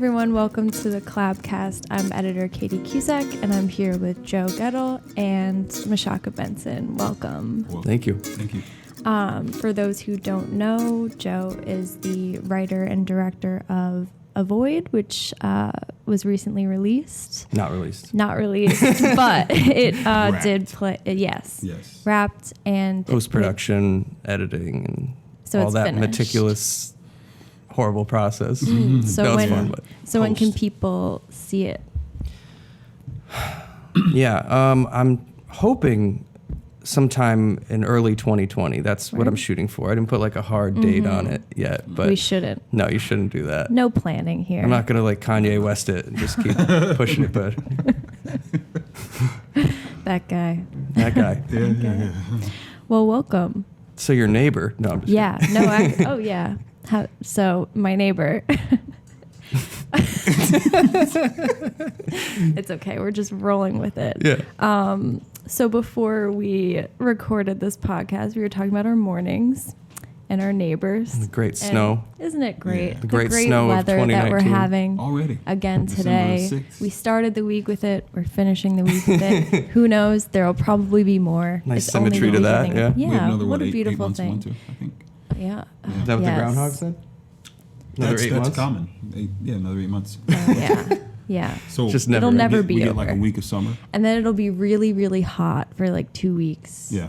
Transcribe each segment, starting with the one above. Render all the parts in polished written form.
everyone, welcome to the CollabCast. I'm editor Katie Cusack, and I'm here with Joe Gietl and Mu Shaka Benson. Welcome. Well, Thank you. Thank you. For those who don't know, Joe is the writer and director of Avoid, which was recently released. Not released. Not released, but it did play. Yes. Wrapped and Post-production, editing, and so all it's that finished. Meticulous, horrible process. So That was when fun, but when can people see it? yeah, I'm hoping sometime in early 2020. That's what I'm shooting for. I didn't put like a hard date on it yet, but We shouldn't. no, you shouldn't do that. No planning here. I'm not gonna like Kanye West it and just keep pushing it, but That guy. that guy. Yeah. Well, welcome. So your neighbor? No, I'm just Yeah. No. Oh, yeah. So my neighbor. It's okay. We're just rolling with it. Yeah. So before we recorded this podcast, we were talking about our mornings and our neighbors. The great And snow. Isn't it great? Yeah. The great snow of weather that we're 2019. having Already. again December today. 6th. We started the week with it. We're finishing the week with it. Who knows? There'll probably be more. Nice It's only symmetry the to that, beginning. yeah. We have another, what a 8 beautiful months of thing. winter, I think. Yeah. Is that what the groundhog said? Another That's 8 months? common. Another 8 months. Yeah. Yeah. So Just It'll never we be get over. like a week of summer. And then it'll be really, really hot for like 2 weeks. Yeah.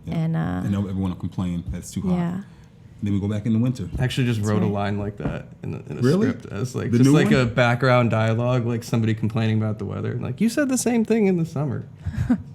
And everyone will complain that it's too hot. yeah. Then we go back into winter. I actually just wrote right. a line like that in a Really? script as like The just new like one? a background dialogue, like somebody complaining about the weather. Like you said the same thing in the summer.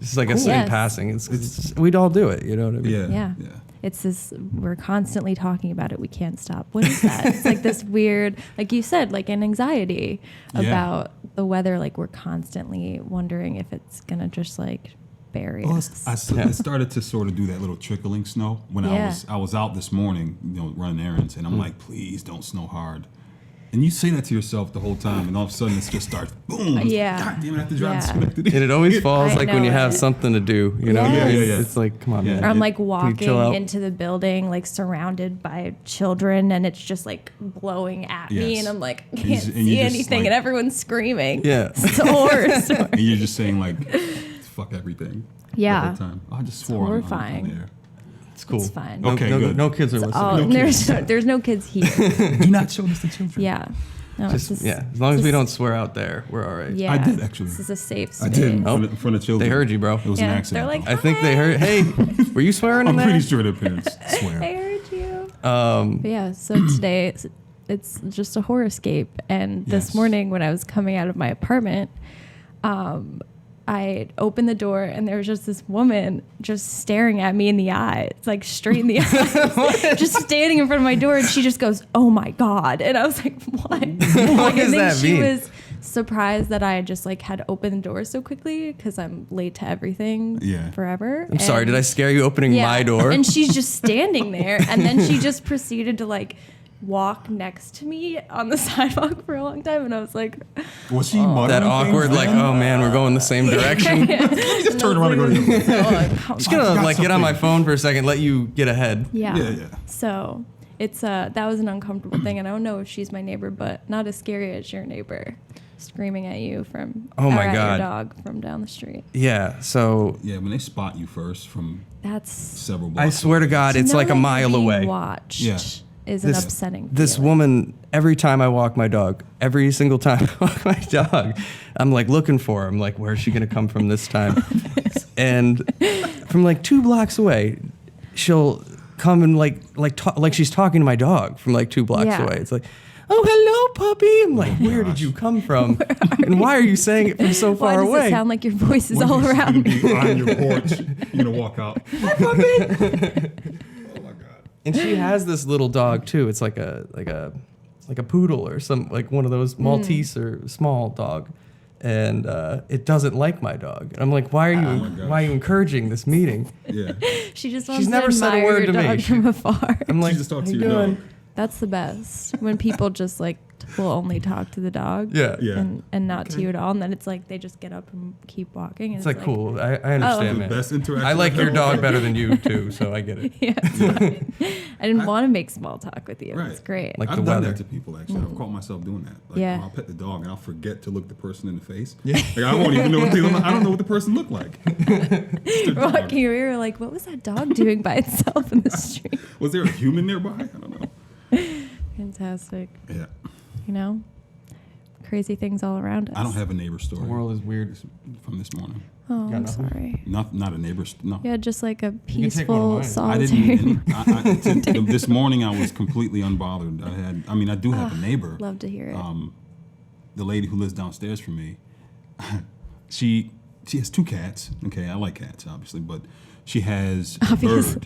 It's like a Cool. same Yes. passing. It's we'd all do it. You know what I mean? Yeah. Yeah. It's this, we're constantly talking about it. We can't stop. What is that? It's like this weird, like you said, like an anxiety Yeah. about the weather. Like we're constantly wondering if it's going to just like bury Well, us. I started to sort of do that little trickling snow when Yeah. I was out this morning, running errands, and I'm like, please don't snow hard. And you say that to yourself the whole time, and all of a sudden it just starts boom. Yeah. God damn it, I have to drive Yeah. this And it always falls I like when you know have it. something to do. You know? Yes. Yeah. It's like come on, Yeah. man. Or I'm like Can you walking chill out? into the building, like surrounded by children, and it's just like blowing at me, Yes. and I'm like, And can't you just- and see you just, anything, like- and everyone's screaming. Yeah. It's a horror story. And you're just saying like, fuck everything. Yeah. The whole time. I just swore on horrifying. there. It's cool. It's fine. Okay, good. No kids are listening. Oh, No there's no kids here. Do not show this to children. Yeah. No, Just it's yeah. As long as we don't swear out there, we're all right. Yeah. I did, actually. This is a safe I space. did in Oh. front of children. They heard you, bro. It was an Yeah, accident. they're like, though. I think they heard. Hey, were you swearing in I'm there? pretty sure their parents swear. I heard you. Um, But yeah, so today it's just a horrorscape. And this Yes. morning when I was coming out of my apartment, I opened the door and there was just this woman just staring at me in the eye. It's like straight in the eyes, just standing in front of my door. And she just goes, "Oh my God." And I was like, what? What And does then that she mean? was surprised that I just like had opened the door so quickly because I'm late to everything Yeah. forever. I'm sorry. Did I scare you opening my door? And she's just standing there. And then she just proceeded to like walk next to me on the sidewalk for a long time. And I was like, Was she muttering that things awkward, like, then? oh man, we're going the same direction. Just turn around and go to your Just gonna like get on my phone for a second, let you get ahead. Yeah. Yeah. So it's that was an uncomfortable thing. And I don't know if she's my neighbor, but not as scary as your neighbor screaming at you from Oh my or at God. your dog from down the street. Yeah. So Yeah, when they spot you first from That's several I blocks. swear to God, to it's know like a that you're mile being away. Watched Yeah. is an upsetting. This feeling. woman, every time I walk my dog, every single time I walk my dog, I'm like looking for her. I'm like, where's she gonna come from this time? And from like 2 blocks away, she'll come and like she's talking to my dog from like 2 blocks Yeah. away. It's like, oh, hello, puppy. I'm like, where did you come from? And why are you saying it from so Why far does away? it sound like your voice is When all you're around gonna me? be on your porch, you're gonna walk out. Hi, puppy. Oh my God. And she has this little dog too. It's like a poodle or some like one of those Maltese or small dog, and it doesn't like my dog. And I'm like, why are you encouraging this meeting? Yeah. She just wants She's never to said a admire word your to me. dog from afar. I'm like, just talked "How to you your doing?" dog. That's the best when people just like will only talk to the dog. Yeah. Yeah. And not to you at all. And then it's like they just get up and keep walking. And It's like cool. I understand, The man. best interaction I like I've your ever dog had. better than you too, so I get it. Yeah, it's fine. I didn't want to make small talk with you. Right. It's great. Like I've the done weather. that to people actually. I've caught myself doing that. Like, Yeah. I'll pet the dog and I'll forget to look the person in the face. Yeah. Like, I won't even know what I don't know what the person looked like. Walking over, you're like, what was that dog doing by itself in the street? Was there a human nearby? I don't know. Fantastic. Yeah. You know, crazy things all around us. I don't have a neighbor story. The world is weird. From this morning. Oh, Got I'm nothing? sorry. Not a neighbor. No. Yeah, just like a can take one of peaceful, mine. I solitary. didn't need any. This morning I was completely unbothered. I do have a neighbor. Love to hear it. The lady who lives downstairs from me, she has 2 cats. Okay, I like cats, obviously, but she has a Obviously.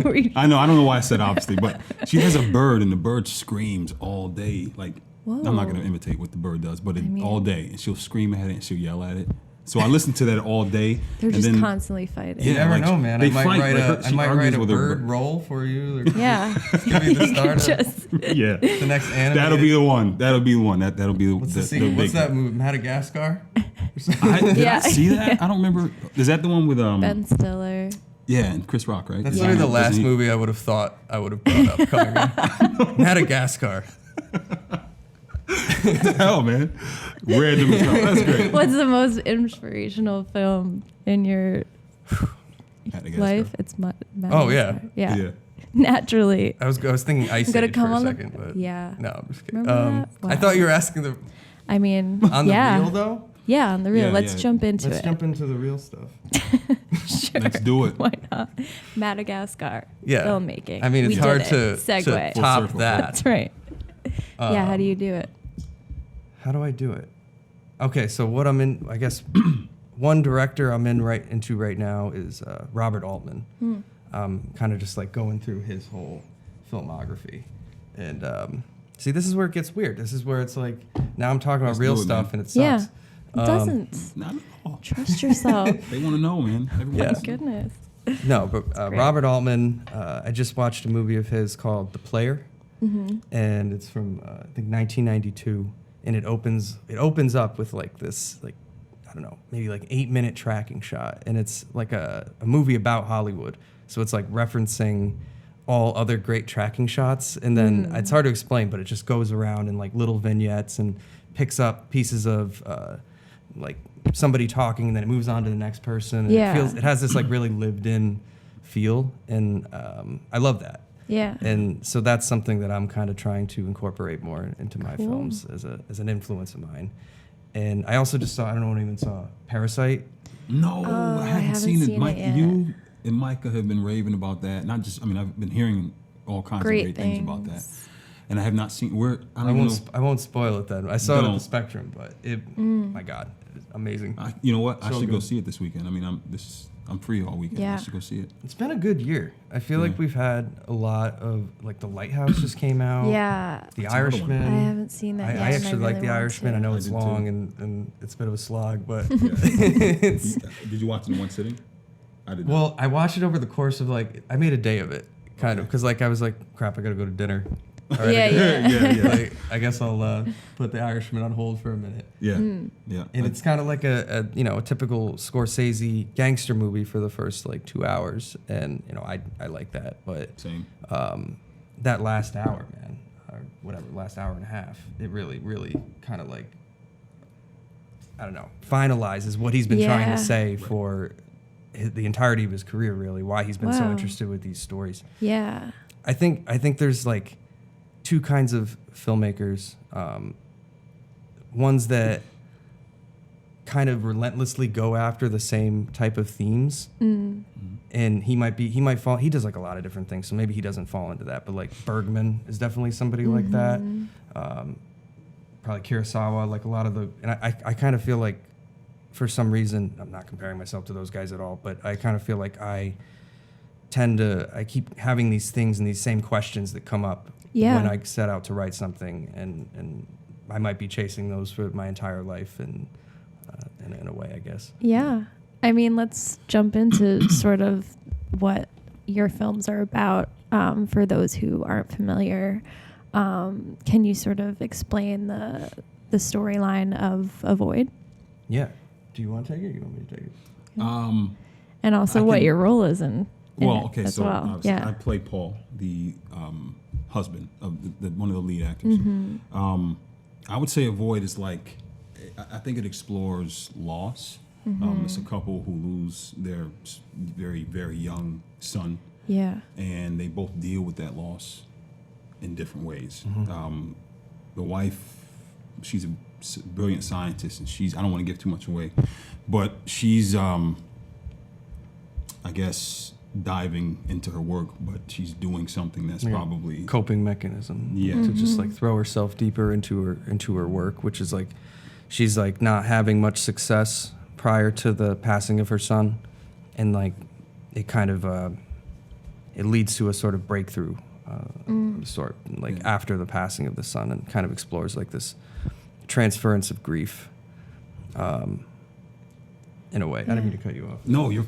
bird. I know. I don't know why I said obviously, but she has a bird, and the bird screams all day. Like, I'm not going to imitate what the bird does, but all day, and she'll scream at it and she'll yell at it. So I listen to that all day. They're and just then, constantly fighting. You Yeah, never like, know, man. they I might fight, write like, a, she I might argues write a with her bird bird. roll for you. Or Yeah. give me the start of Just, Yeah. the next anime. That'll be the one. That'll be the one. That'll be What's the the sequel? big What's that one. movie? Madagascar? Did Yeah. I see that? I don't remember. Is that the one with Ben Stiller. Yeah, and Chris Rock, right? That's Yeah. literally the last Doesn't he- movie I would have thought I would have brought up coming in. Madagascar. Hell, man. Random stuff. That's great. What's the most inspirational film in your Madagascar. life? It's Oh, yeah. yeah. Yeah. Naturally. I was thinking Ice I'm gonna Age come for a on the- second, but yeah. no, I'm just kidding. Remember that? I Wow. thought you were asking the I mean, on the yeah. real though. Yeah, on the real. Yeah, Let's yeah. jump into Let's it. jump into the real stuff. Sure. Let's do it. Why not? Madagascar. Yeah. Filmmaking. I mean, it's We hard did to it. Segue. top circle. that. That's right. Yeah, how do you do it? How do I do it? Okay, so what I'm in, I guess, one director I'm into right now is Robert Altman. Kind of just like going through his whole filmography, and see, this is where it gets weird. This is where it's like now I'm talking about Let's real do it, stuff, man. and it Yeah. sucks. It doesn't. Not at all. Trust yourself. They want to know, man. Everyone Yeah. wants to know. Goodness. No, but great. Robert Altman. I just watched a movie of his called The Player, and it's from I think 1992, and it opens up with like this like I don't know maybe like 8-minute tracking shot, and it's like a movie about Hollywood, so it's like referencing all other great tracking shots, and then it's hard to explain, but it just goes around in like little vignettes and picks up pieces of like somebody talking, and then it moves on to the next person. And Yeah. it has this like really lived in feel, and I love that. Yeah. And so that's something that I'm kind of trying to incorporate more into my Cool. films as an influence of mine. And I also just saw, I don't know if anyone saw Parasite. No, I haven't seen it. seen Mike, it yet. you and Micah have been raving about that. Not just, I mean, I've been hearing all kinds Great of great things about that. things. And I have not seen where I I don't know. won't spoil it then. I saw it at Don't. the Spectrum, but my God, it's amazing. You know what? I So should go good. see it this weekend. I mean, I'm free all weekend. Yeah. I should go see it. It's been a good year. I feel like Yeah. we've had a lot of, like The Lighthouse just came out. Yeah. The That's another one. Irishman. I haven't seen that I yet. and actually like really The want Irishman. to. I know I it's did long too. and it's a bit of a slog, but it's Did you watch it in one sitting? I did. well. I watched it over the course of like I made a day of it, kind of, because like I was like, crap, I gotta go to dinner. All right, Yeah, I gotta- yeah. yeah. Like, I guess I'll put The Irishman on hold for a minute. Yeah. Hmm. Yeah. And it's kind of like a typical Scorsese gangster movie for the first like 2 hours, and I like that, but Same. that last hour, man, or whatever, last hour and a half, it really, really kind of like, I don't know, finalizes what he's been trying Yeah. to say for the entirety of his career, really, why he's been so Wow. interested with these stories. Yeah. I think there's like two kinds of filmmakers. Ones that kind of relentlessly go after the same type of themes, and he might fall. He does like a lot of different things, so maybe he doesn't fall into that. But like Bergman is definitely somebody like that. Probably Kurosawa, like a lot of the. And I kind of feel like, for some reason, I'm not comparing myself to those guys at all, but I kind of feel like I keep having these things and these same questions that come up Yeah. when I set out to write something, and I might be chasing those for my entire life, and in a way, I guess. Yeah. I mean, let's jump into sort of what your films are about for those who aren't familiar. Can you sort of explain the storyline of Avoid? Yeah. Do you want to take it? Or you want me to take it? And also what your role is in well, it okay, as so well. obviously Yeah. I play Paul, the husband of one of the lead actors. Mm-hmm. I would say Avoid is like, I think it explores loss. Mm-hmm. It's a couple who lose their very, very young son, Yeah. and they both deal with that loss in different ways. The wife, she's a brilliant scientist, and I don't want to give too much away, but she's, I guess, diving into her work, but she's doing something that's probably coping mechanism. Yeah. To just like throw herself deeper into her work, which is like she's like not having much success prior to the passing of her son, and like it kind of it leads to a sort of breakthrough sort like after the passing of the son, and kind of explores like this transference of grief in a way. I didn't mean to cut you off. No, you're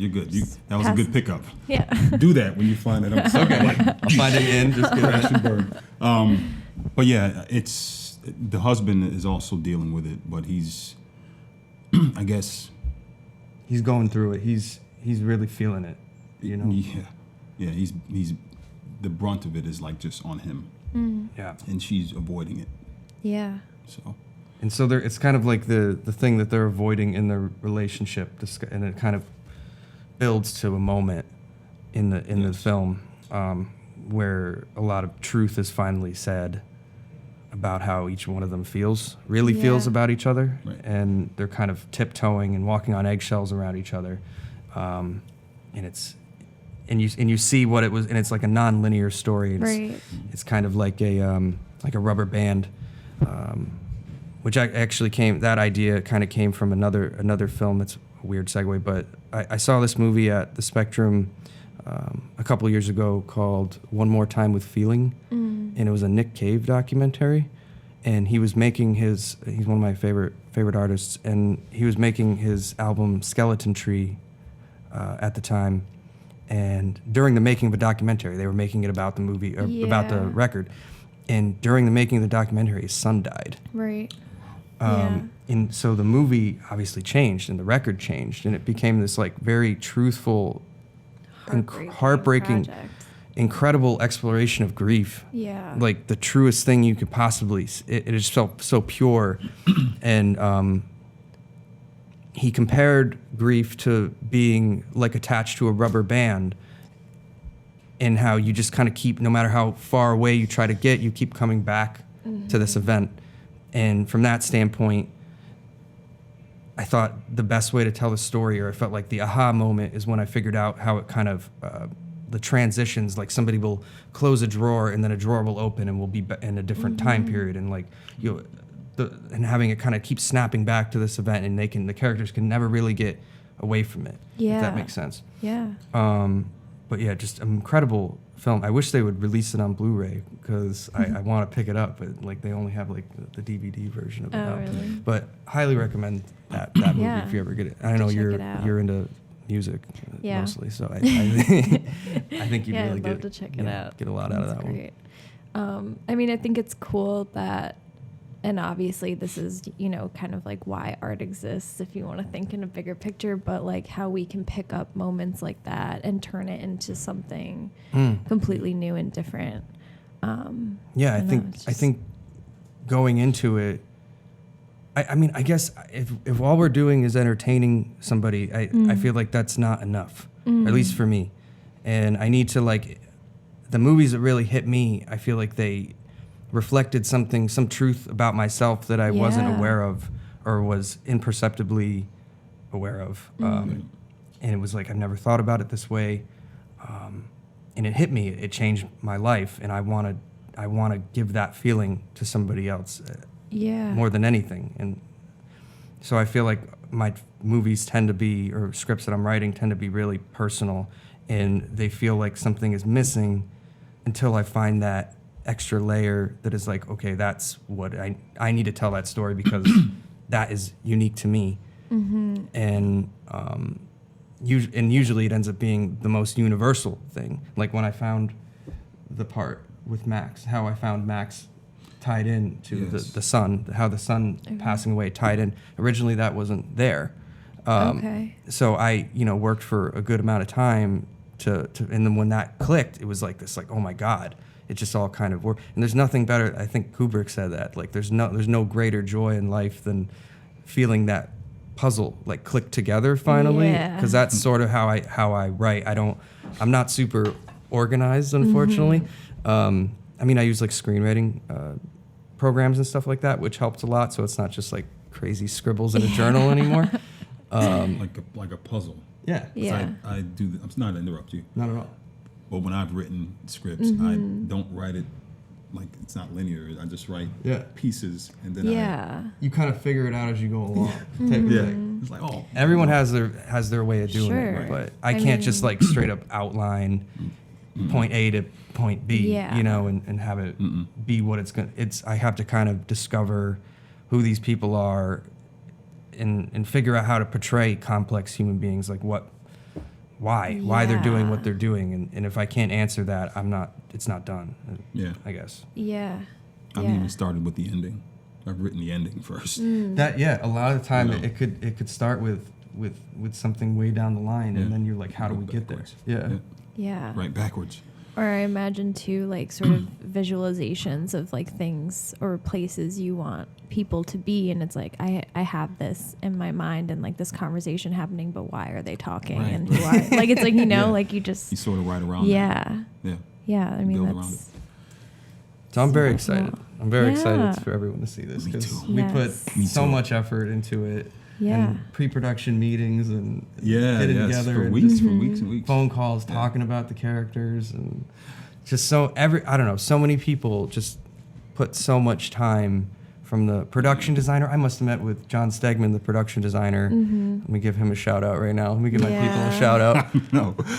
good. That was a good pickup. Yeah. Do that when you find that I'm Okay, I'll find it in. Just get crash and burn. But yeah, it's the husband is also dealing with it, but he's, I guess, he's going through it. He's really feeling it. You know. Yeah. He's the brunt of it is like just on him. Yeah. And she's avoiding it. Yeah. So. And so it's kind of like the thing that they're avoiding in their relationship, and it kind of builds to a moment in the film where a lot of truth is finally said about how each one of them feels about each other, right. And they're kind of tiptoeing and walking on eggshells around each other, and you see what it was, and it's like a non-linear story. It's kind of like a rubber band. Which that idea kind of came from another film. It's a weird segue, but I saw this movie at the Spectrum a couple of years ago called One More Time with Feeling, and it was a Nick Cave documentary, and he was making he's one of my favorite artists, and he was making his album Skeleton Tree at the time, and during the making of a documentary, they were making it about the movie, or about the record, and during the making of the documentary, his son died. Right. And so the movie obviously changed, and the record changed, and it became this like very truthful, heartbreaking, project. Incredible exploration of grief. Yeah. Like the truest thing you could possibly. It just felt so pure, and he compared grief to being like attached to a rubber band, and how you just kind of keep, no matter how far away you try to get, you keep coming back to this event. And from that standpoint, I thought the best way to tell the story, or I felt like the aha moment, is when I figured out how it kind of, the transitions, like somebody will close a drawer and then a drawer will open and we'll be in a different time period, and like, and having it kind of keep snapping back to this event, and the characters can never really get away from it. Yeah. If that makes sense. Yeah. But yeah, just an incredible film. I wish they would release it on Blu-ray, because I want to pick it up, but like they only have like the DVD version of it now. Really? But highly recommend that movie if you ever get it. I know you're into music mostly, so I think you'd really I'd love to check it out. Get a lot out of that great. I mean, I think it's cool that, and obviously this is, kind of like why art exists, if you want to think in a bigger picture, but like how we can pick up moments like that and turn it into something completely new and different. I think going into it, I mean, I guess if all we're doing is entertaining somebody, I feel like that's not enough, or at least for me. And I need to, like, the movies that really hit me, I feel like they reflected some truth about myself that I wasn't aware of, or was imperceptibly aware of. And it was like, I've never thought about it this way. And it hit me, it changed my life, and I want to give that feeling to somebody else. More than anything. And so I feel like my movies tend to be, or scripts that I'm writing tend to be really personal, and they feel like something is missing until I find that extra layer that is like, okay, that's what I need to tell that story, because that is unique to me. And usually it ends up being the most universal thing. Like when I found the part with Max, how I found Max tied in to Yes. the son, how the son passing away tied in. Originally, that wasn't there. So I, worked for a good amount of time to and then when that clicked, it was like this, like, oh my God, it just all kind of worked. And there's nothing better. I think Kubrick said that, like, there's no greater joy in life than feeling that puzzle like click together finally. Because that's sort of how I write. I'm not super organized, unfortunately. I mean, I use like screenwriting programs and stuff like that, which helps a lot. So it's not just like crazy scribbles in a journal anymore. Like a puzzle. Yeah. I do. I'm not to interrupt you. Not at all. But when I've written scripts, I don't write it like it's not linear. I just write pieces, and then you kind of figure it out as you go along. Type of thing. It's like, everyone has their way of doing it, but I can't just like straight up outline point A to point B, and have it be what it's going. I have to kind of discover who these people are, and figure out how to portray complex human beings, like why they're doing what they're doing, and if I can't answer that, it's not done. I guess. Yeah. I've even started with the ending. I've written the ending first. A lot of the time it could start with something way down the line, and then you're like, how do we get there? Yeah. Right backwards. Or I imagine too, like sort of visualizations of like things or places you want people to be, and it's like I have this in my mind and like this conversation happening, but why are they talking and who are like it's like like you sort of ride around. Yeah. I mean that's. So I'm very excited. I'm very excited for everyone to see this because we put so much effort into it. And pre-production meetings and getting together for weeks and weeks. Phone calls talking about the characters and just so many people just put so much time from the production designer. I must have met with John Stegman, the production designer. Let me give him a shout out right now. Let me give my people a shout out.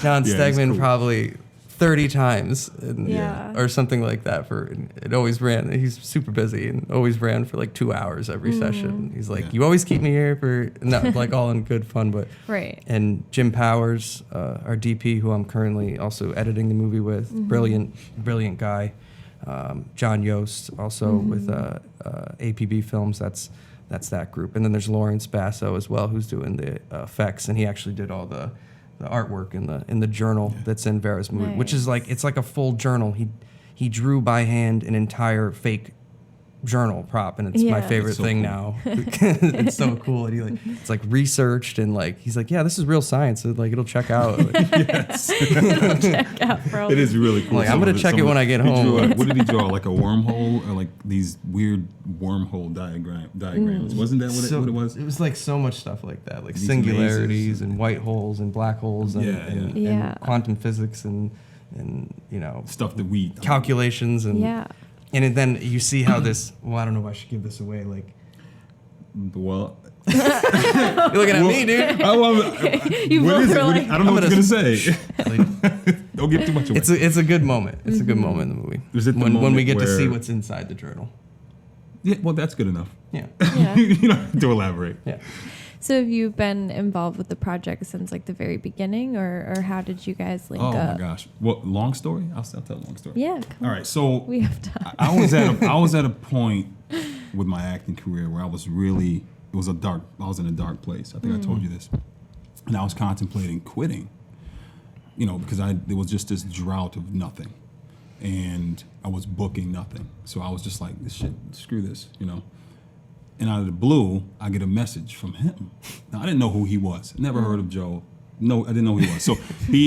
John Stegman probably 30 times or something like that. It always ran. He's super busy and always ran for like 2 hours every session. He's like, you always keep me here for not like all in good fun, but And Jim Powers, our DP, who I'm currently also editing the movie with, brilliant guy. John Yost, also with APB Films. That's that group. And then there's Lawrence Basso as well, who's doing the effects, and he actually did all the artwork in the journal that's in Vera's movie, which is like, it's like a full journal. He drew by hand an entire fake journal prop, and it's my favorite thing now. It's so cool. And it's like researched, and like he's like, this is real science. So like it'll check out. It'll check out for all it is really cool. Like, I'm gonna check it when I get home. What did he draw? Like a wormhole, or like these weird wormhole diagrams? Wasn't that what it was? It was like so much stuff like that, like singularities and white holes and black holes and quantum physics and stuff that we calculations and and then you see how this. Well, I don't know if I should give this away. Like, well, you're looking at me, dude. What is it? I don't know what you're gonna say. Don't give too much away. It's a good moment. It's a good moment in the movie. Is it the when we get to see what's inside the journal? Yeah, well, that's good enough. Yeah. You don't have to elaborate. Yeah. So have you been involved with the project since like the very beginning, or how did you guys link up? Oh my gosh! Well, long story. I'll tell a long story. Yeah. All right. So we have time. I was at a point with my acting career where I was in a dark place. I think I told you this, and I was contemplating quitting. Because there was just this drought of nothing, and I was booking nothing. So I was just like, this shit, screw this, And out of the blue, I get a message from him. Now, I didn't know who he was. Never heard of Joe. No, I didn't know who he was. So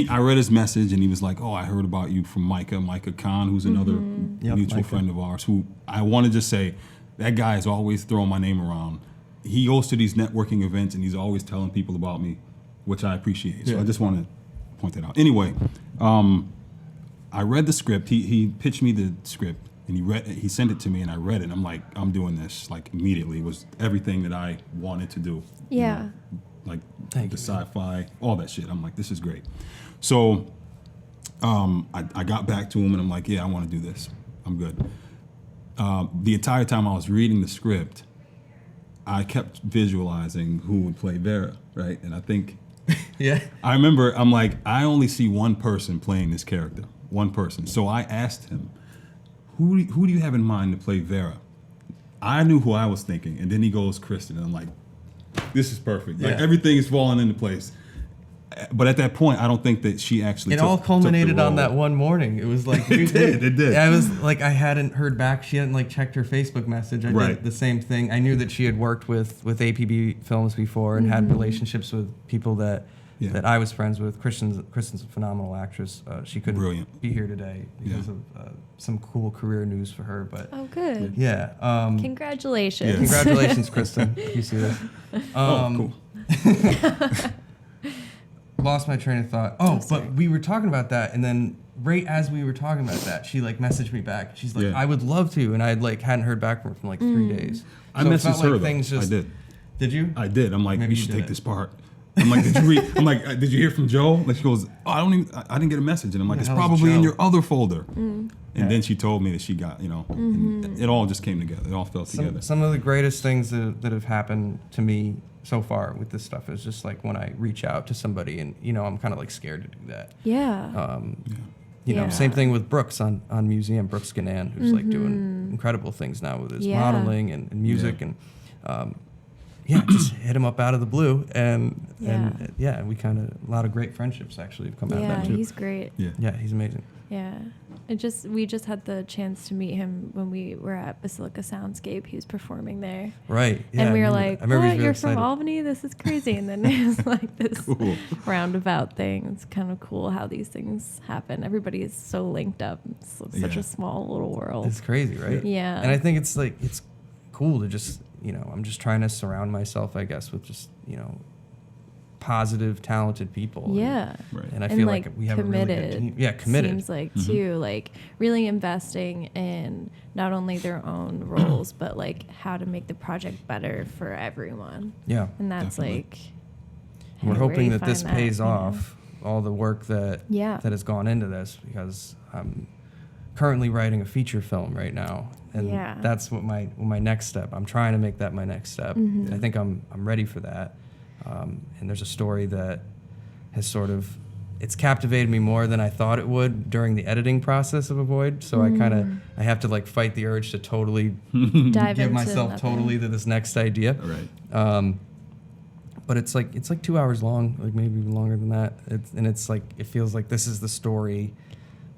I read his message, and he was like, I heard about you from Micah Khan, who's another mutual friend of ours, who I wanted to say, that guy is always throwing my name around. He goes to these networking events, and he's always telling people about me, which I appreciate. So I just want to point that out. Anyway, I read the script. He pitched me the script. And he sent it to me, and I read it. I'm like, I'm doing this like immediately. It was everything that I wanted to do. Yeah. Like the sci-fi, all that shit. I'm like, this is great. So I got back to him, and I'm like, I want to do this. I'm good. The entire time I was reading the script, I kept visualizing who would play Vera, right? And I think, I remember, I'm like, I only see one person playing this character, one person. So I asked him, who do you have in mind to play Vera? I knew who I was thinking, and then he goes Kristen, and I'm like, this is perfect. Like everything is falling into place. But at that point, I don't think that she actually. It all culminated on that one morning. It was like it did. I was like, I hadn't heard back. She hadn't like checked her Facebook message. I did the same thing. I knew that she had worked with APB Films before and had relationships with people that I was friends with. Kristen's a phenomenal actress. She couldn't be here today because of some cool career news for her. But good. Yeah. Congratulations. Congratulations, Kristen. You see this? Cool. Lost my train of thought. But we were talking about that, and then right as we were talking about that, she like messaged me back. She's like, "I would love to," and I had like hadn't heard back from her for like 3 days. I messaged her. Like I did. Did you? I did. I'm like, you should take this part. I'm like, did you read? I'm like, did you hear from Joe? Like she goes, I didn't get a message, and I'm like, it's probably in your other folder. And then she told me that she got, and it all just came together. It all fell together. Some of the greatest things that have happened to me so far with this stuff is just like when I reach out to somebody and I'm kind of like scared to do that. Same thing with Brooks on Museum, Brooks Ganan, who's like doing incredible things now with his modeling and music and just hit him up out of the blue and we kind of a lot of great friendships actually have come out of that too. He's great. Yeah, he's amazing. Yeah. We just had the chance to meet him when we were at Basilica Soundscape. He was performing there. Right. Yeah, and we were like, what? You're excited. From Albany? This is crazy. And then it was like this roundabout thing. It's kind of cool how these things happen. Everybody is so linked up. It's such a small little world. It's crazy, right? Yeah. And I think it's like, it's cool to just, I'm just trying to surround myself, I guess, with just, positive, talented people. Yeah. And I feel like we have committed. A really good committed. Seems like too, like really investing in not only their own roles, but like how to make the project better for everyone. Yeah. And that's like, we're hoping that this pays off all the work that has gone into this, because I'm currently writing a feature film right now. And that's what my next step. I'm trying to make that my next step. I think I'm ready for that. And there's a story that has it's captivated me more than I thought it would during the editing process of Avoid. So I have to like fight the urge to totally give myself totally to this next idea. Right. But it's like 2 hours long, like maybe even longer than that. It's like, it feels like this is the story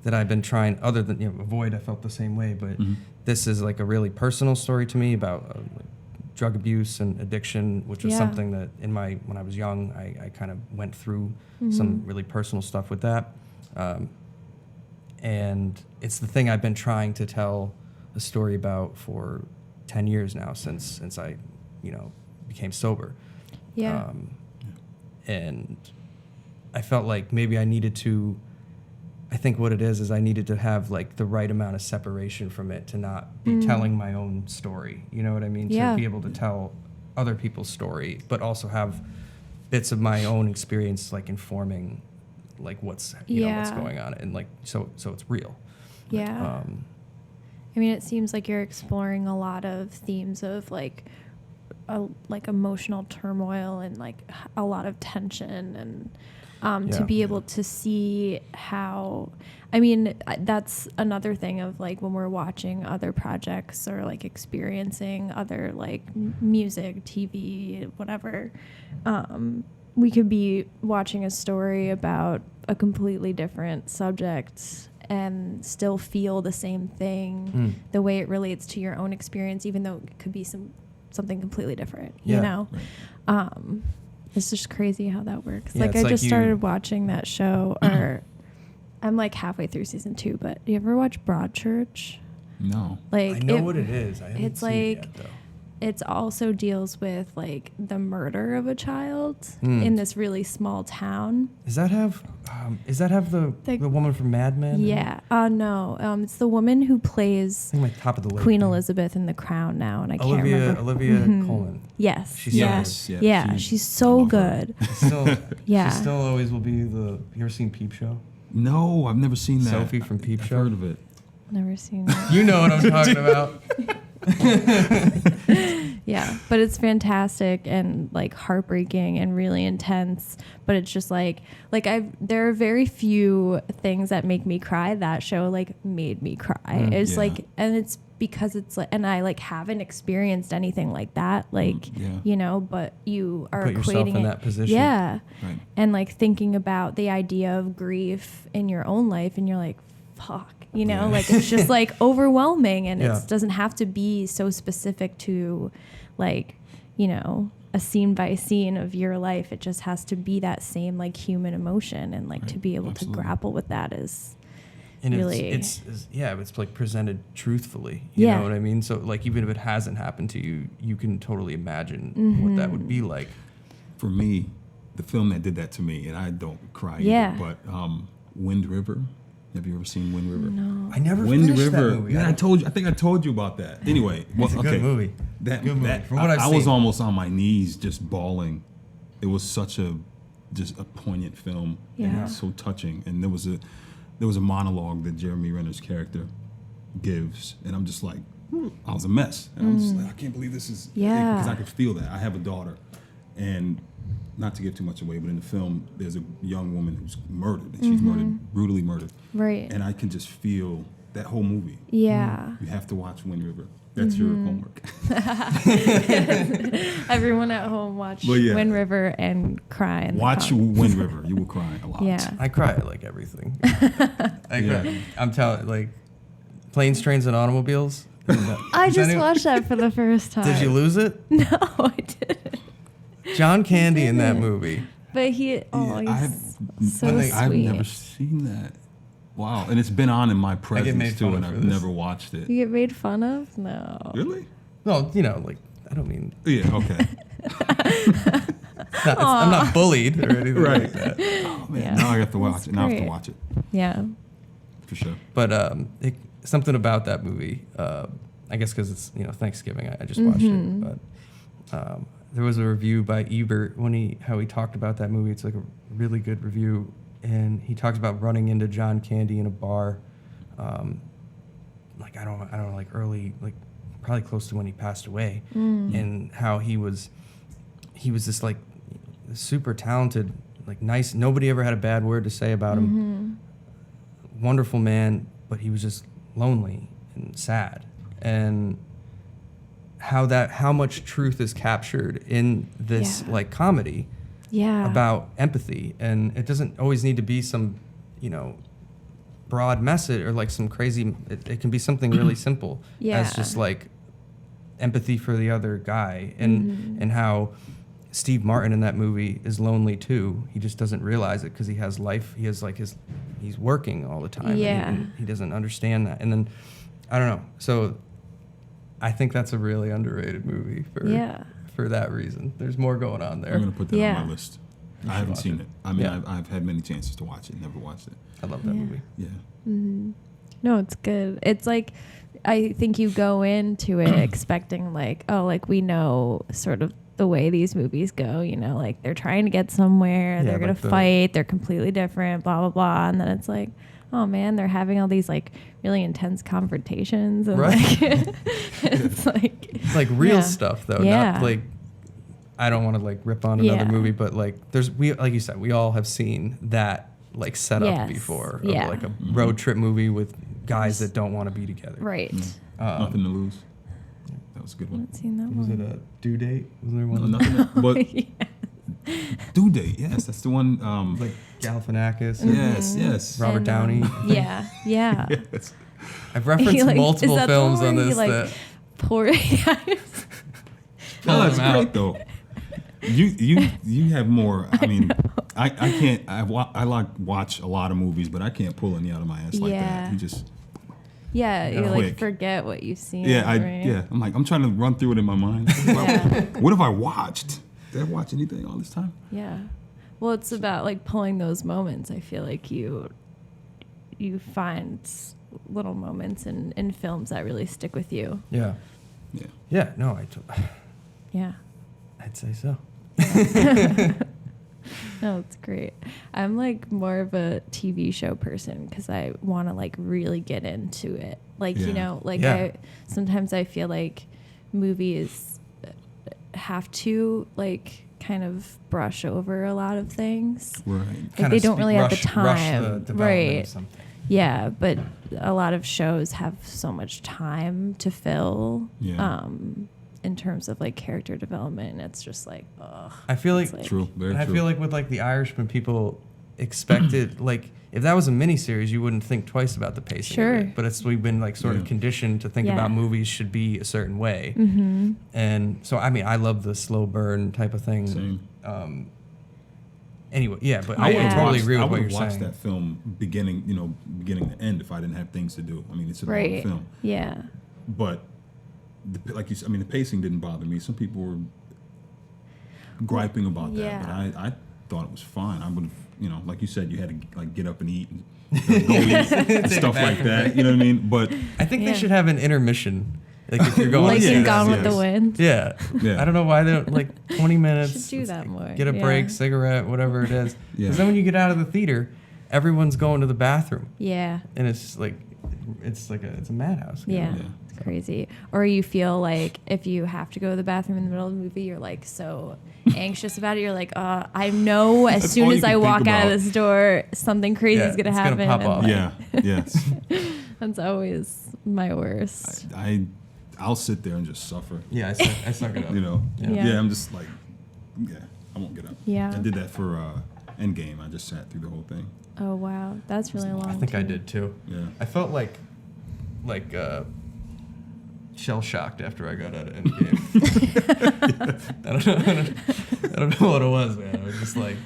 that I've been trying, other than, Avoid, I felt the same way, but this is like a really personal story to me about drug abuse and addiction, which was something that when I was young, I kind of went through some really personal stuff with that. And it's the thing I've been trying to tell a story about for 10 years now, since I, became sober. Yeah. And I felt like maybe I needed to, I think what it is I needed to have like the right amount of separation from it to not be telling my own story. You know what I mean? To be able to tell other people's story, but also have bits of my own experience like informing like what's what's going on, and like so it's real. Yeah. I mean, it seems like you're exploring a lot of themes of like emotional turmoil and like a lot of tension, and to be able to see how, I mean, that's another thing of like when we're watching other projects or like experiencing other like music, TV, whatever, we could be watching a story about a completely different subject and still feel the same thing, the way it relates to your own experience, even though it could be something completely different, you know? Right. It's just crazy how that works. Yeah, like I just started watching that show, or I'm like halfway through season 2, but do you ever watch Broadchurch? No. Like I know what it is. I haven't seen it yet, though. It also deals with like the murder of a child in this really small town. Does that have the woman from Mad Men? Yeah. No. It's the woman who plays I think my top of the Queen Elizabeth in The Crown now, and I can't remember. Olivia Colman. Yes. She's she's so good. She still always will be you ever seen Peep Show? No, I've never seen that. Sophie from Peep Show. I've heard of it. Never seen it. You know what I'm talking about. Yeah, but it's fantastic and like heartbreaking and really intense. But it's just like there are very few things that make me cry. That show like made me cry. It's like, and it's because it's like, and I like haven't experienced anything like that. Like, you know, but you are put yourself equating in that position. Yeah. Right. And like thinking about the idea of grief in your own life, and you're like, fuck, you know, like it's just like overwhelming, and it doesn't have to be so specific to like, you know, a scene by scene of your life. It just has to be that same like human emotion, and like to be able to grapple with that is really it's like presented truthfully. You know what I mean? So like even if it hasn't happened to you, you can totally imagine what that would be like. For me, the film that did that to me, and I don't cry either, but Wind River. Have you ever seen Wind River? No. I never Wind finished River. that movie. Yeah, I think I told you about that. Anyway, it's a good movie. That, good movie. That, From what I've I seen. was almost on my knees just bawling. It was such a poignant film, and it's so touching. And there was a monologue that Jeremy Renner's character gives, and I'm just like, I was a mess, and I'm just like, I can't believe this is, because I could feel that. I have a daughter, and not to give too much away, but in the film, there's a young woman who's murdered, and she's brutally murdered. Right. And I can just feel that whole movie. Yeah. You have to watch Wind River. That's your homework. Everyone at home watch Wind River and cry. Watch Wind River. You will cry a lot. Yeah. I cry at like everything. I cry. I'm telling, like, Planes, Trains, and Automobiles. I just watched that for the first time. Did you lose it? No, I didn't. John Candy in that movie. But he's so sweet. I've never seen that. Wow. And it's been on in my presence too, and I've never watched it. You get made fun of? No. Really? No, you know, like, I don't mean... Yeah, okay. I'm not bullied or anything like that. Oh, man. Now I have to watch it. Now I have to watch it. Yeah. For sure. But something about that movie, I guess because it's, you know, Thanksgiving, I just watched it. But there was a review by Ebert how he talked about that movie. It's like a really good review. And he talks about running into John Candy in a bar, like I don't know, like early, like probably close to when he passed away, and how he was this like super talented, like nice. Nobody ever had a bad word to say about him. Wonderful man, but he was just lonely and sad, and how much truth is captured in this like comedy. Yeah. About empathy, and it doesn't always need to be some, you know, broad message or like some crazy. It can be something really simple as just like empathy for the other guy, and how Steve Martin in that movie is lonely too. He just doesn't realize it because he has life. He has like he's working all the time. Yeah. And he doesn't understand that, and then I don't know. So I think that's a really underrated movie for that reason. There's more going on there. I'm going to put that on my list. I haven't seen it. I mean, Yeah. I've had many chances to watch it, never watched it. I love that movie. Yeah. No, it's good. It's like, I think you go into it expecting like, oh, like we know sort of the way these movies go, you know, like they're trying to get somewhere, they're going to fight, they're completely different, blah, blah, blah. And then it's like, oh man, they're having all these like really intense confrontations, and like it's like real stuff though, not like, I don't want to like rip on another movie, but like like you said, we all have seen that like set up before of like a road trip movie with guys that don't want to be together. Right. Nothing to lose. That was a good one. I haven't seen that Was one. it a Due Date? Was there one? No, nothing. But Due Date, yes, that's the one. Like Galifianakis. Yes. Robert Downey. Yeah. Yes. I've referenced multiple films on this. Poor. No, that's great though. You have more. I mean, I can't. I like watch a lot of movies, but I can't pull any out of my ass like that. You just. Yeah, you quick. like forget what you've seen. Yeah, right? I'm like, I'm trying to run through it in my mind. What have I watched? Did I watch anything all this time? Yeah. Well, it's about like pulling those moments. I feel like you find little moments in films that really stick with you. Yeah. No, Yeah. I'd say so. No, it's great. I'm like more of a TV show person because I want to like really get into it. Like, you know, like sometimes I feel like movies have to like kind of brush over a lot of things. Right. Like they don't really have the rush time. the development Right. of something. Yeah, but a lot of shows have so much time to fill. Yeah. In terms of like character development, it's just like, ugh. I feel like, True. Very and I true. feel like with like The Irishman, people expected like if that was a miniseries, you wouldn't think twice about the pacing. Sure. Of it. But we've been like sort of Yeah. conditioned to think Yeah. about movies should be a certain way. Mm-hmm. And so I mean, I love the slow burn type of thing. Same. Anyway, yeah, but I I would've totally watched- agree I with what would've you're watched saying. that film beginning to end if I didn't have things to do. I mean, it's a long Right. film. Yeah. But like you said, I mean, the pacing didn't bother me. Some people were griping about Yeah. that, but I thought it was fine. I would have, like you said, you had to like get up and eat and go eat and stuff like that. You know what I mean? But I think Yeah. they should have an intermission. Like if you're going Like yes, in Gone with yes. the Wind. Yeah. Yeah. I don't know why they don't like 20 minutes. Should do that more. Get a Yeah. break, cigarette, whatever it is. Yeah. Because then when you get out of the theater, everyone's going to the bathroom, Yeah. and it's like it's a madhouse. you know? Yeah. Yeah. It's crazy. Or you feel like if you have to go to the bathroom in the middle of the movie, you're like so anxious about it. You're like, I know as That's soon all as you can I think walk out of about. this door, something crazy Yeah, is gonna it's gonna happen. pop and, off. like, yeah, yes, that's always my worst. I'll sit there and just suffer. Yeah, I suck it up. Yeah. Yeah. I'm just like, I won't get up. Yeah. I did that for Endgame. I just sat through the whole thing. Oh wow, that's really long. I think too. I did too. Yeah. I felt like shell shocked after I got out of Endgame. I don't know what it was, man. I was just like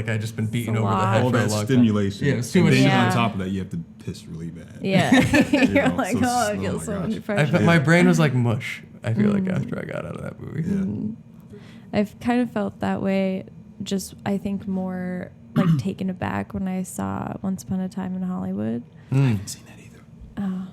I just been beaten It's a over the lot. head All for a that long stimulation. Yeah, it was too And much then Yeah. on top of that, you have to piss really bad. Yeah, You you're know, like, so it's- I oh feel my so gosh. much time. pressure. My brain was like mush. I feel like after I got out of that movie. Yeah. I've kind of felt that way. Just I think more like taken aback when I saw Once Upon a Time in Hollywood. I haven't seen that either. Oh,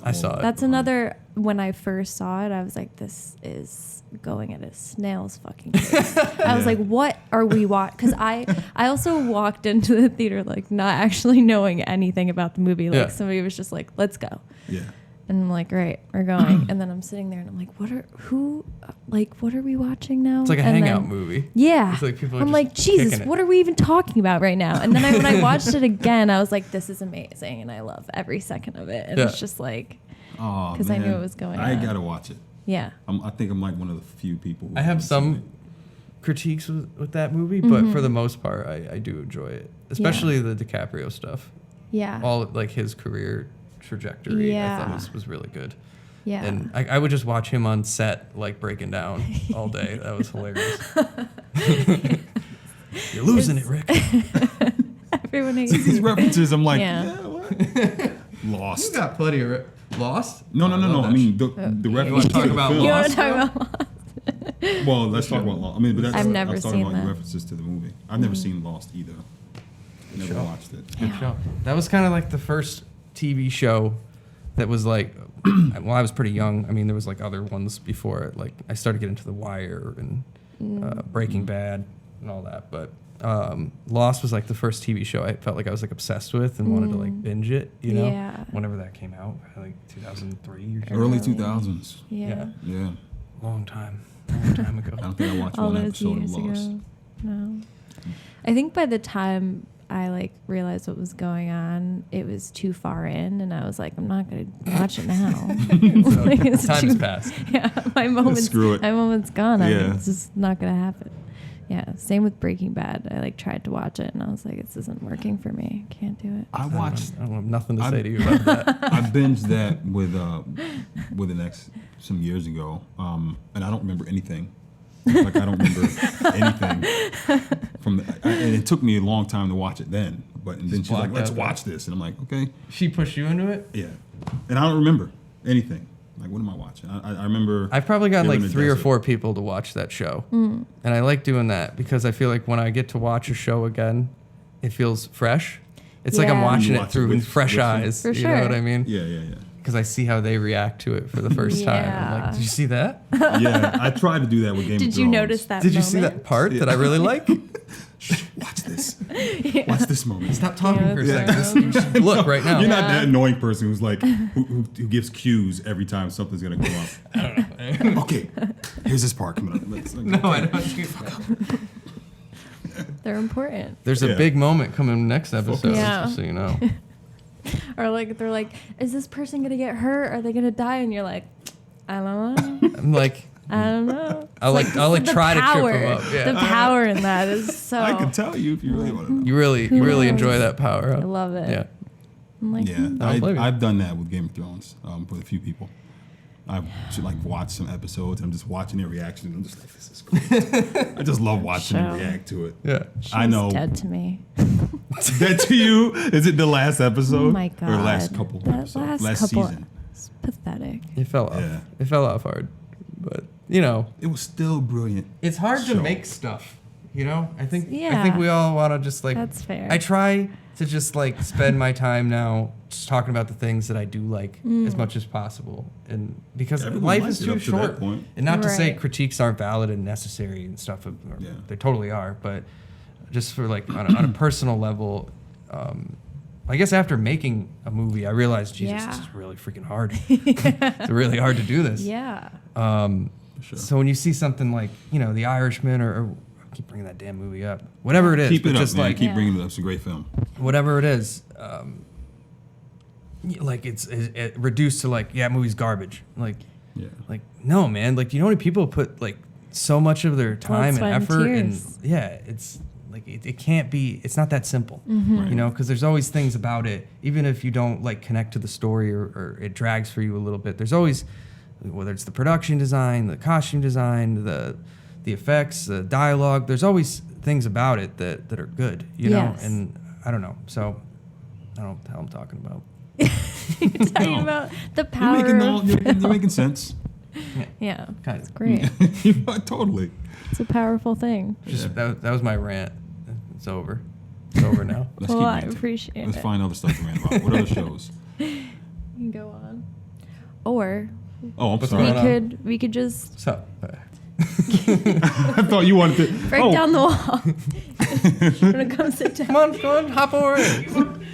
I saw it. that's another. When I first saw it, I was like, "This is going at a snail's fucking pace." I was Yeah. like, "What are we watching?" Because I also walked into the theater like not actually knowing anything about the movie. Like Yeah. somebody was just like, "Let's go," Yeah. and I'm like, "Right, we're going." And then I'm sitting there and I'm like, "What are we watching now?" It's like a And hangout then- movie. Yeah. It's like people are I'm just like, Jesus, kicking it. what are we even talking about right now? And then when I watched it again, I was like, this is amazing. And I love every second of it. And Yeah. it's just like, Oh, 'Cause I knew man. it was going I on. gotta watch it. yeah. I think I'm like one of the few people. Who I have haven't seen some critiques with that movie, but for the most part, I do enjoy it, especially the DiCaprio stuff. Yeah. All like his career trajectory, I Yeah. thought was really good. yeah. And I would just watch him on set, like breaking down all day. That was hilarious. You're losing it, Rick. Everyone hates See these you. references. I'm like, Yeah. yeah, what? Lost. You got plenty of Lost? No. I love I that mean, shit. the You references wanna to talk the about film. You want Lost? to talk about Well, let's talk about Lost. I mean, but that's I've never I was talking seen about that. references to the movie. I've never seen Lost either. Never show. watched it. Good show. That was kind of like the first TV show that was like, well, I was pretty young. I mean, there was like other ones before it. Like I started getting into The Wire and Breaking Bad and all that. But Lost was like the first TV show I felt like I was like obsessed with and wanted to like binge it, you know? Yeah. Whenever that came out, like 2003 or something. Early Early. 2000s. Yeah. Yeah. Long time ago. I don't think I watched All one those episode of years Lost. ago. No. I think by the time I like realized what was going on, it was too far in, and I was like, I'm not gonna watch it now. Like, it's Time too- has passed. Yeah, my moment's Screw it. My moment's gone. Yeah. It's just not gonna happen. Yeah, same with Breaking Bad. I like tried to watch it, and I was like, this isn't working for me. Can't do it. I watched. I don't have nothing to I- say to you about that. I binged that with an ex some years ago, and I don't remember anything. Like I don't remember anything from and it took me a long time to watch it then. And then she's like, blocked "Let's out watch this," and I'm like, "Okay." She pushed you into it? Yeah, and I don't remember anything. Like, what am I watching? I remember. I've probably gotten they're like in the 3 or desert. 4 people to watch that show. And I like doing that because I feel like when I get to watch a show again, it feels fresh. It's like I'm Yeah. watching You it watch it through with fresh them. eyes. For you sure. know what I mean? Yeah. Because I see how they react to it for the first time. I'm like, Yeah. did you see that? Yeah, I tried to do that with Game of Did Thrones. you notice that? Did you see moment? that part that I really like? Shh, watch this. Watch this moment. Stop talking for a second. Just look right now. You're not that annoying person who's like who gives cues every time something's gonna come up. I don't know. Okay, here's this part coming up. No, I don't do that. They're important. There's a big moment coming next episode, just so you know. Or like they're like, is this person gonna get hurt? Are they gonna die? And you're like, I don't know. I'm like, I don't know. I'll try to trip them up. Yeah. The power in that is so. I can tell you if you really want to know. You really enjoy that power. Huh? I love it. Yeah. I'm like, I've done that with Game of Thrones with a few people. I've like watched some episodes. I'm just watching their reaction. I'm just like, this is cool. I just love watching them react to it. Yeah. I know. Dead to me. Dead to you? Is it the last episode? Oh my god. Or last couple episodes? Last season. It's pathetic. It fell off. Yeah. It fell off hard, but you know, it was still brilliant. It's hard to make stuff. You know, I think we all want to just like. That's fair. I try to just like spend my time now just talking about the things that I do like as much as possible, and because life is too short. And not to say critiques aren't valid and necessary and stuff. They totally are, but just for like on a personal level, I guess after making a movie, I realized this is really freaking hard. It's really hard to do this. Yeah. Sure. So when you see something like The Irishman or I keep bringing that damn movie up. Whatever it is. Keep it up, just man. Keep bringing it up. It's a great film. Whatever it is, like it's reduced to like, movie's garbage. Like, no, man. Like, you know how many people put like so much of their time and effort and it's like it can't be. It's not that simple, Mm-hmm. because there's always things about it. Even if you don't like connect to the story or it drags for you a little bit. There's always, whether it's the production design, the costume design, the effects, the dialogue, there's always things about it that are good, you know? And I don't know. So I don't know what the hell I'm talking about. You're talking about the power you're making sense. Yeah. Kind It's of. great. Totally. It's a powerful thing. That was my rant. It's over. It's over now. Let's Well, keep I ranting. appreciate it. Let's find other stuff to rant about. What other shows? You can go on. Or Oh, I'm What's sorry. going we could just So, I thought you wanted to break down the wall. I'm gonna come sit down. come on, hop over in.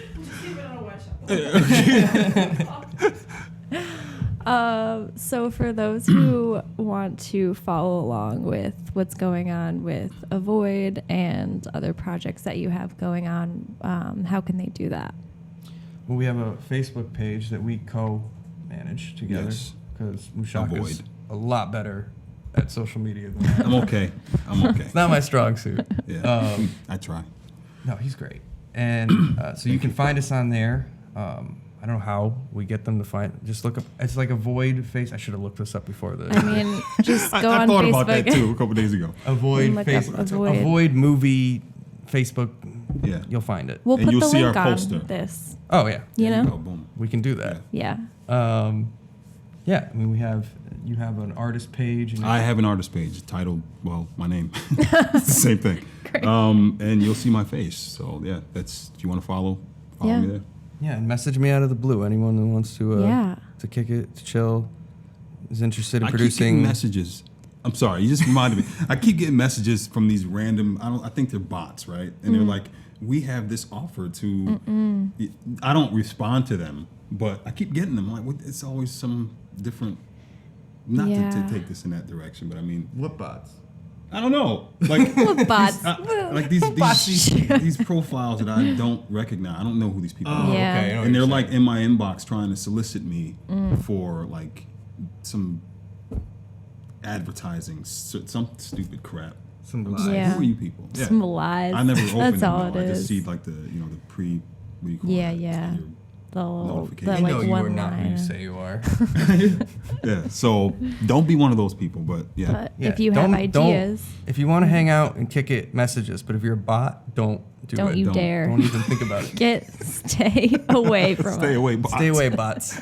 So for those who want to follow along with what's going on with Avoid and other projects that you have going on, how can they do that? Well, we have a Facebook page that we co-manage together because Mu Shaka is Avoid. a lot better at social media than I am. I'm okay. It's not my strong suit. Yeah. I try. No, he's great. And so you can find us on there. I don't know how we get them to find. Just look up. It's like Avoid face. I should have looked this up before the. I mean, just go I on thought Facebook. about that too a couple days ago. Avoid Look up Facebook. Avoid. Movie Facebook. Yeah. You'll find it. We'll And put you'll the see link our on poster. this. Oh yeah. You There know? go, boom. We can do that. Yeah. Yeah. I mean, you have an artist page. And I have an artist page titled, my name. It's the same thing. Great. And you'll see my face. So yeah, if you want to follow me there. Yeah, and message me out of the blue. Anyone who wants to to kick it, to chill, is interested in I keep producing getting messages. I'm sorry, you just reminded me. I keep getting messages from these random. I think they're bots, right? And they're like, "We have this offer to." I don't respond to them, but I keep getting them. I'm like, it's always some different. Not to take this in that direction, but I mean, what bots? I don't know. Like What bots? like these profiles that I don't recognize. I don't know who these people are. Yeah. Okay. I know what And they're you're like saying. in my inbox trying to solicit me for like some advertising, some stupid crap. Some I'm lies. like, Yeah. who are you people? Yeah. Some lies. I never open That's them. all though. it I just is. see like the the pre. What do you call Yeah, that? yeah. Your- The little, Notification. the I know like you are one not who you line. say you are. Yeah. So don't be one of those people. But yeah. But Yeah, if you have ideas, if you want to hang out and kick it, messages. But if you're a bot, don't do don't it. you Don't- dare. Don't even think about it. Stay away from Stay us. away. Bots. Stay away, bots.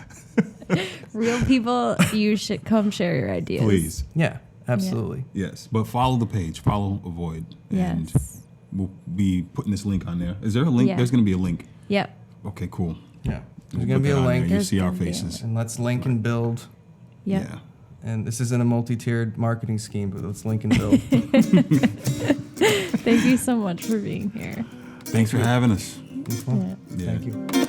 Real people, you should come share your ideas. Please. Yeah, absolutely. Yes. But follow the page. Follow Avoid. And Yes. we'll be putting this link on there. Is there a link? Yeah. There's going to be a link. Yep. Okay, cool. Yeah. We'll There's going put to be that a on there. link. You There's see our gonna be a faces. And let's link and build. Yep. Yeah. And this isn't a multi-tiered marketing scheme, but let's link and build. Thank you so much for being here. Thanks for having us. Yeah. Thank you.